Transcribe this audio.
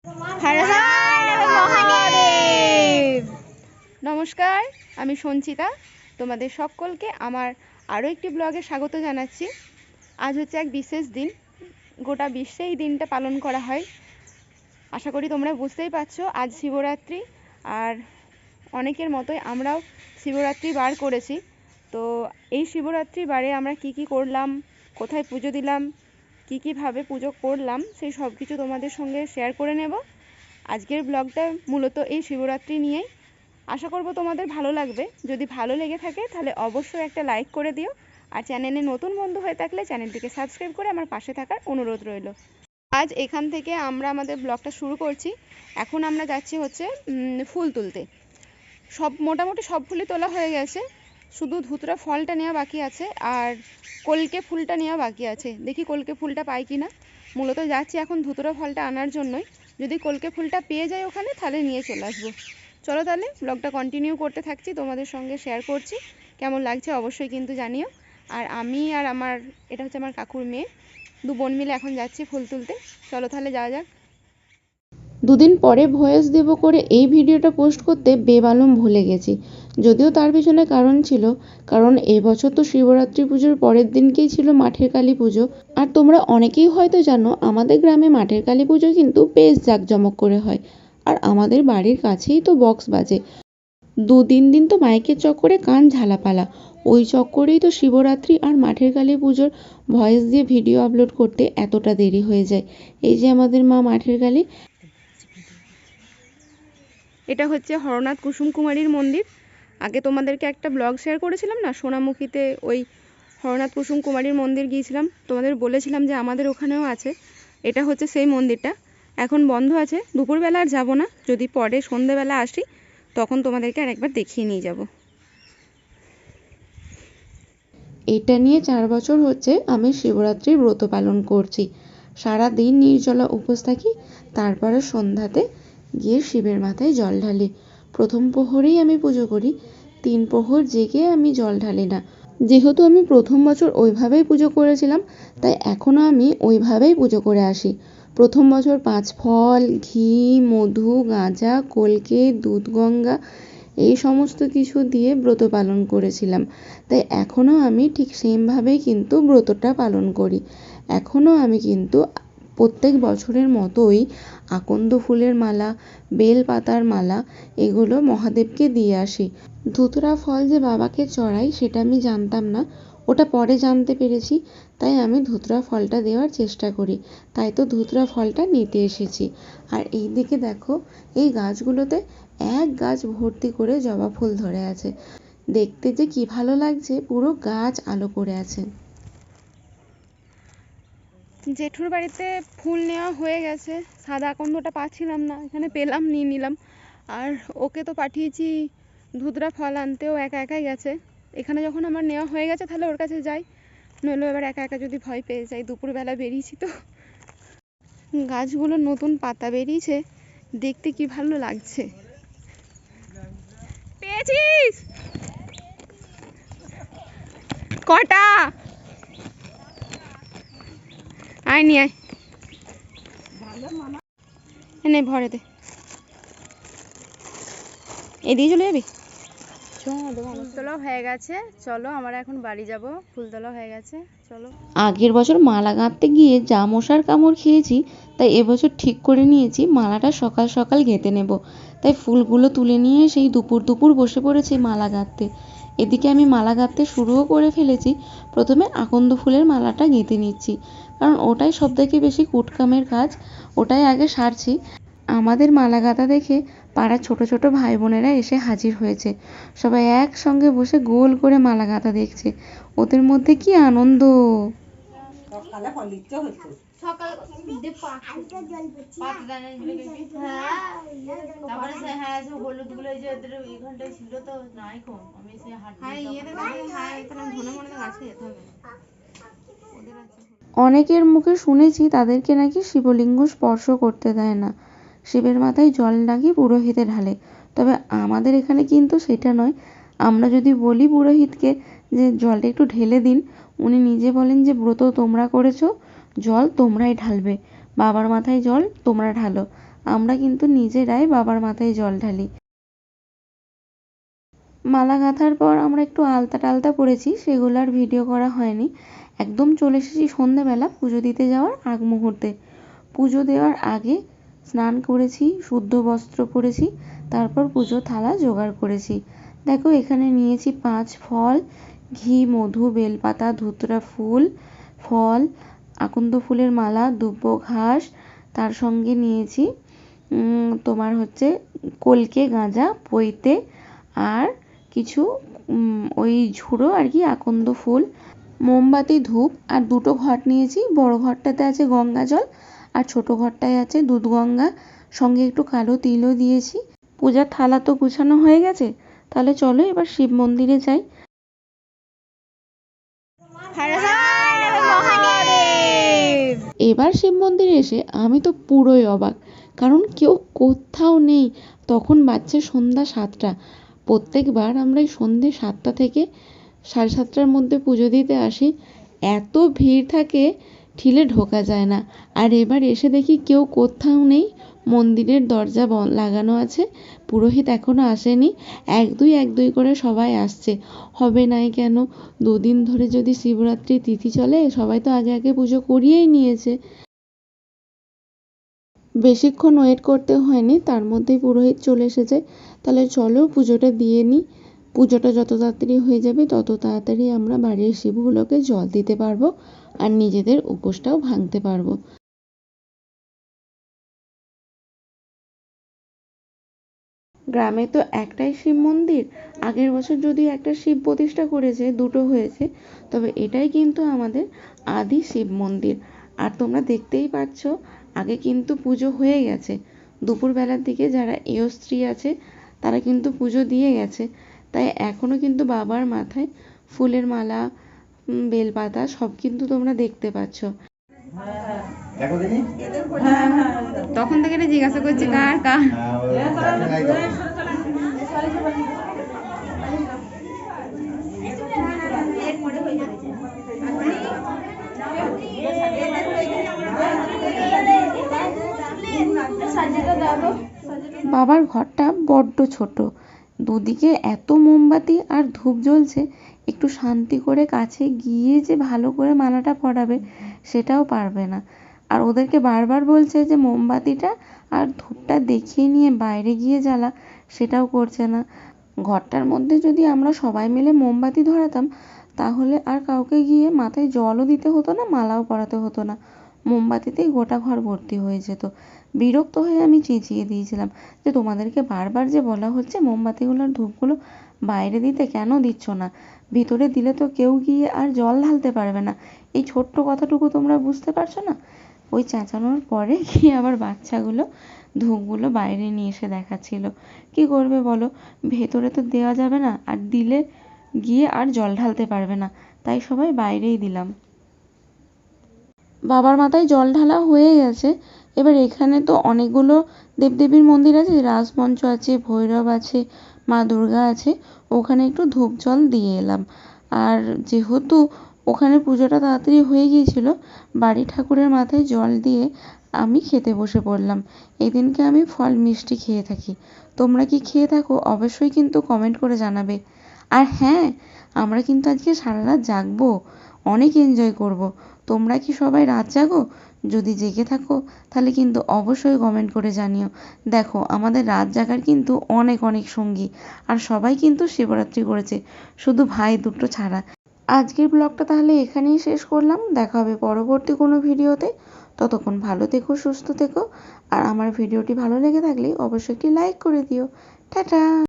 হর হর মহাদেব। নমস্কার, আমি সঞ্চিতা। তোমাদের সকলকে আমার আরও একটি ব্লগে স্বাগত জানাচ্ছি। আজ হচ্ছে এক বিশেষ দিন, গোটা বিশ্বে এই দিনটা পালন করা হয়। আশা করি তোমরা বুঝতেই পারছো, আজ শিবরাত্রি। আর অনেকের মতোই আমরাও শিবরাত্রি বার করেছি। তো এই শিবরাত্রি বারে আমরা কি কি করলাম, কোথায় পুজো দিলাম, কীভাবে পুজো করলাম, সেই সব কিছু তোমাদের সঙ্গে শেয়ার করে নেব। আজকের ব্লগটা মূলত এই শিবরাত্রি নিয়েই। আশা করব তোমাদের ভালো লাগবে। যদি ভালো লেগে থাকে তাহলে অবশ্যই একটা লাইক করে দিও, আর চ্যানেলে নতুন বন্ধু হয়ে থাকলে চ্যানেলটিকে সাবস্ক্রাইব করে আমার পাশে থাকার অনুরোধ রইল। আজ এখান থেকে আমরা আমাদের ব্লগটা শুরু করছি। এখন আমরা যাচ্ছি হচ্ছে ফুল তুলতে। মোটামুটি সব ফুলই তোলা হয়ে গেছে, শুধু ধুতরা ফলটা নেওয়া বাকি আছে আর কলকে ফুলটা নেওয়া বাকি আছে। দেখি কলকে ফুলটা পাই কি না। মূলত যাচ্ছি এখন ধুতরা ফলটা আনার জন্যই। যদি কলকে ফুলটা পেয়ে যাই ওখানে, তাহলে নিয়ে চলে আসবো। চলো তাহলে ব্লগটা কন্টিনিউ করতে থাকছি, তোমাদের সঙ্গে শেয়ার করছি। কেমন লাগছে অবশ্যই কিন্তু জানিও। আর আমি আর এটা হচ্ছে আমার কাকুর মেয়ে, দু বোন মিলে এখন যাচ্ছি ফুল তুলতে। চলো তাহলে যাওয়া যাক। দুদিন পরে ভয়েস দেব করে এই ভিডিওটা পোস্ট করতে বেমালুম ভুলে গেছি। যদিও তার পিছনে কারণ ছিল, কারণ এবছর তো শিবরাত্রি পুজোর পরের দিনকেই ছিল মাঠের কালী পুজো। আর তোমরা অনেকেই হয়তো জানো, আমাদের গ্রামে মাঠের কালী পুজো কিন্তু বেশ জাঁকজমক করে হয়। আর আমাদের বাড়ির কাছেই তো বক্স বাজে। 2-3 দিন তো মাইকের চক্করে কান ঝালাপালা। ওই চক্করেই তো শিবরাত্রি আর মাঠের কালী পুজোর ভয়েস দিয়ে ভিডিও আপলোড করতে এতটা দেরি হয়ে যায়। এই যে আমাদের মা মাঠের কালী। এটা হচ্ছে হরনাথ কুসুম কুমারীর মন্দির। আগে তোমাদেরকে একটা ব্লগ শেয়ার করেছিলাম না, সোনামুখীতে ওই হরনাথ কুসুম কুমারীর মন্দির গিয়েছিলাম, তোমাদের বলেছিলাম যে আমাদের ওখানেও আছে। এটা হচ্ছে সেই মন্দিরটা। এখন বন্ধ আছে, দুপুরবেলা আর যাবো না, যদি পরে সন্ধেবেলা আসি তখন তোমাদেরকে আর একবার দেখিয়ে নিয়ে যাব। এটা নিয়ে 4 বছর হচ্ছে আমি শিবরাত্রির ব্রত পালন করছি। সারা দিন নির্জলা উপোস থাকি, তারপরে সন্ধ্যাতে গিয়ে শিবের মাথায় জল ঢালি। প্রথম প্রহরেই আমি পুজো করি, 3 প্রহর জেগে আমি জল ঢালি না। যেহেতু আমি প্রথম বছর ওইভাবেই পুজো করেছিলাম, তাই এখনও আমি ওইভাবেই পুজো করে আসি। প্রথম বছর 5 ফল, ঘি, মধু, গাঁজা, কলকে, দুধ গঙ্গা এই সমস্ত কিছু দিয়ে ব্রত পালন করেছিলাম। তাই এখনও আমি ঠিক সেমভাবেই কিন্তু ব্রতটা পালন করি। এখনও আমি কিন্তু প্রত্যেক বছরের মতোই আকন্দ ফুলের মালা, বেল পাতার মালা এগুলো মহাদেবকে দিয়ে আসি। ধুতরা ফল যে বাবাকে চড়াই সেটা আমি জানতাম না, ওটা পরে জানতে পেরেছি। তাই আমি ধুতরা ফলটা দেওয়ার চেষ্টা করি, তাই তো ধুতরা ফলটা নিতে এসেছি। আর এই দিকে দেখো, এই গাছগুলোতে এক গাছ ভর্তি করে জবা ফুল ধরে আছে। দেখতে যে কি ভালো লাগছে, পুরো গাছ আলো করে আছে। জেঠুর বাড়িতে ফুল নেওয়া হয়ে গেছে, সাদা আকন্দটা পাচ্ছিলাম না, এখানে পেলাম, নিয়ে নিলাম। আর ওকে তো পাঠিয়েছি ধুতরা ফল আনতেও, একা একাই গেছে। এখানে যখন আমার নেওয়া হয়ে গেছে তাহলে ওর কাছে যাই, নইলে এবার একা একা যদি ভয় পেয়ে যাই। দুপুরবেলা বেরিয়েছি তো। গাছগুলো নতুন পাতা বেরিয়েছে, দেখতে কি ভালো লাগছে। পেয়েছিস কটা? আয় নিয়ে আয়, এনে ভরে দে। এদিকে চলে যাবি? ফুল তোলা হয়ে গেছে, চলো আমরা এখন বাড়ি যাব। ফুল তোলা হয়ে গেছে, চলো। আগের বছর মালা গাঁথতে গিয়ে যা মশার কামড় খেয়েছি, তাই এবছর ঠিক করে নিয়েছি মালাটা সকাল সকাল গেঁথে নেব। তাই ফুলগুলো তুলে নিয়ে সেই দুপুর বসে পড়েছি মালা গাঁথতে। এদিকে আমি মালা গাঁথতে শুরুও করে ফেলেছি। প্রথমে আকন্দ ফুলের মালাটা গেঁথে নিচ্ছি, কারণ ওটাই সবথেকে বেশি কুটকামের কাজ, ওটাই আগে সারছি। আমাদের মালা গাঁথা দেখে পাড়ার ছোট ছোট ভাই বোনেরা এসে হাজির হয়েছে। সবাই একসঙ্গে বসে গোল করে মালা গাঁথা দেখছে। ওদের মধ্যে কি আনন্দ! অনেকের মুখে শুনেছি তাদেরকে নাকি শিবলিঙ্গ স্পর্শ করতে দেয় না, শিবের মাথায় জল নাকি পুরোহিতে ঢালে। তবে আমাদের এখানে কিন্তু সেটা নয়। আমরা যদি বলি পুরোহিতকে যে জলটা একটু ঢেলে দিন, উনি নিজে বলেন যে ব্রত তোমরা করেছো, জল তোমরাই ঢালবে, বাবার মাথায় জল তোমরা ঢালো। আমরা কিন্তু নিজেরাই বাবার মাথায় জল ঢালি। মালা গাঁথার পর আমরা একটু আলতা টালতা পরেছি, সেগুলো আর ভিডিও করা হয়নি। একদম চলে এসেছি সন্ধেবেলা পুজো দিতে যাওয়ার আগ মুহূর্তে। পুজো দেওয়ার আগে স্নান করেছি, শুদ্ধ বস্ত্র পরেছি, তারপর পুজো থালা জোগাড় করেছি। দেখো এখানে নিয়েছি 5 ফল, ঘি, মধু, বেলপাতা, ধুতরা ফুল, ফল, আকন্দ ফুলের মালা, দুব্বো ঘাস, তার সঙ্গে নিয়েছি তোমার হচ্ছে কলকে, গাঁজা, পৈতে আর কিছু ওই ঝুড়ো আর কি আকন্দ ফুল, মোমবাতি, ধূপ আর 2টো ঘট নিয়েছি। বড় ঘরটাতে আছে গঙ্গা জল আর ছোট ঘরটায় আছে দুধ গঙ্গা, সঙ্গে একটু কালো তিলও দিয়েছি। পূজার থালা তো গুছানো হয়ে গেছে, তাহলে চলো এবার শিব মন্দিরে যাই। এবার শিব মন্দিরে এসে আমি তো পুরোই অবাক, কারণ কেউ কোথাও নেই। তখন বাজছে সন্ধ্যা 7টা। প্রত্যেকবার আমরা এই সন্ধ্যে 7টা থেকে 7:30টার মধ্যে পুজো দিতে আসি, এত ভিড় থাকে ঠিলে ঢোকা যায় না। আর এবার এসে দেখি কেউ কোথাও নেই, মন্দিরের দরজা লাগানো আছে, পুরোহিত এখনো আসেনি। 1-2 করে সবাই আসছে, হবে নাই কেন? 2 দিন ধরে যদি শিবরাত্রি তিথি চলে, সবাই তো আগে আগে পুজো করিয়েই নিয়েছে। বেশিক্ষণ ওয়েট করতে হয়নি, তার মধ্যেই পুরোহিত চলে এসেছে। তাহলে চলো পুজোটা দিয়ে নিই। পুজোটা যত তাড়াতাড়ি হয়ে যাবে তত তাড়াতাড়ি আমরা বাড়ির শিবগুলোকে জল দিতে পারবো আর নিজেদের উপোসটাও ভাঙতে পারবো। গ্রামে তো একটাই শিব মন্দির, আগের বছর যদিও একটা শিব প্রতিষ্ঠা করেছে, 2টো হয়েছে, তবে এটাই কিন্তু আমাদের আদি শিব মন্দির। আর তোমরা দেখতেই পাচ্ছ আগে কিন্তু পুজো হয়ে গেছে। দুপুরবেলার দিকে যারা স্ত্রী আছে তারা কিন্তু পুজো দিয়ে গেছে, তাই এখনো কিন্তু বাবার মাথায় ফুলের মালা, বেলপাতা সব কিন্তু তোমরা দেখতে পাচ্ছ। তখন থেকে জিজ্ঞাসা করছি কার কার। বাবার ঘরটা বড্ড ছোট, দুদিকে এত মোমবাতি আর ধূপ জ্বলছে, একটু শান্তি করে কাছে গিয়ে যে ভালো করে মালাটা পরাবে সেটাও পারবে না। আর ওদেরকে বারবার বলছে যে মোমবাতিটা আর ধূপটা দেখিয়ে নিয়ে বাইরে গিয়ে জ্বালা, সেটাও করছে না। ঘরটার মধ্যে যদি আমরা সবাই মিলে মোমবাতি ধরাতাম তাহলে আর কাউকে গিয়ে মাথায় জলও দিতে হতো না, মালাও পরাতে হতো না, মোমবাতিতেই গোটা ঘর ভর্তি হয়ে যেত। বিরক্ত হয়ে আমি চেঁচিয়ে দিয়েছিলাম যে তোমাদেরকে বারবার যে বলা হচ্ছে মোমবাতিগুলো আর ধূপগুলো বাইরে দিতে, কেন দিচ্ছ না? ভিতরে দিলে তো কেউ গিয়ে আর জল ঢালতে পারবে না, এই ছোট্ট কথাটুকু তোমরা বুঝতে পারছো না? ওই চেঁচানোর পরে গিয়ে আবার বাচ্চাগুলো ধূপগুলো বাইরে নিয়ে এসে দেখাচ্ছিল। কি করবে বলো, ভেতরে তো দেওয়া যাবে না, আর দিলে গিয়ে আর জল ঢালতে পারবে না, তাই সবাই বাইরেই দিলাম। বাবার মাথায় জল ঢালা হয়ে গেছে। এবার এখানে তো অনেকগুলো দেবদেবীর মন্দির আছে, রাজমঞ্চ আছে, ভৈরব আছে, মা দুর্গা আছে, ওখানে একটু ধূপ জল দিয়ে এলাম। আর যেহেতু ওখানে পুজোটা তাড়াতাড়ি হয়ে গিয়েছিল, বাড়ি ঠাকুরের মাথায় জল দিয়ে আমি খেতে বসে পড়লাম। এই দিনকে আমি ফল মিষ্টি খেয়ে থাকি, তোমরা কি খেয়ে থাকো অবশ্যই কিন্তু কমেন্ট করে জানাবে। আর হ্যাঁ, আমরা কিন্তু আজকে সারা রাত জাগবো, অনেক এনজয় করব। তোমরা কি সবাই রাত জাগো? যদি জেগে থাকো তাহলে কিন্তু অবশ্যই কমেন্ট করে জানিও। দেখো আমাদের রাত জাগার কিন্তু অনেক অনেক সঙ্গী, আর সবাই কিন্তু শিবরাত্রি করেছে, শুধু ভাই দুটো ছাড়া। আজকের ব্লগটা তাহলে এখানেই শেষ করলাম, দেখা হবে পরবর্তী কোনো ভিডিওতে। ততক্ষণ ভালো থেকো, সুস্থ থেকো, আর আমার ভিডিওটি ভালো লেগে থাকলে অবশ্যই একটি লাইক করে দিও। টাটা।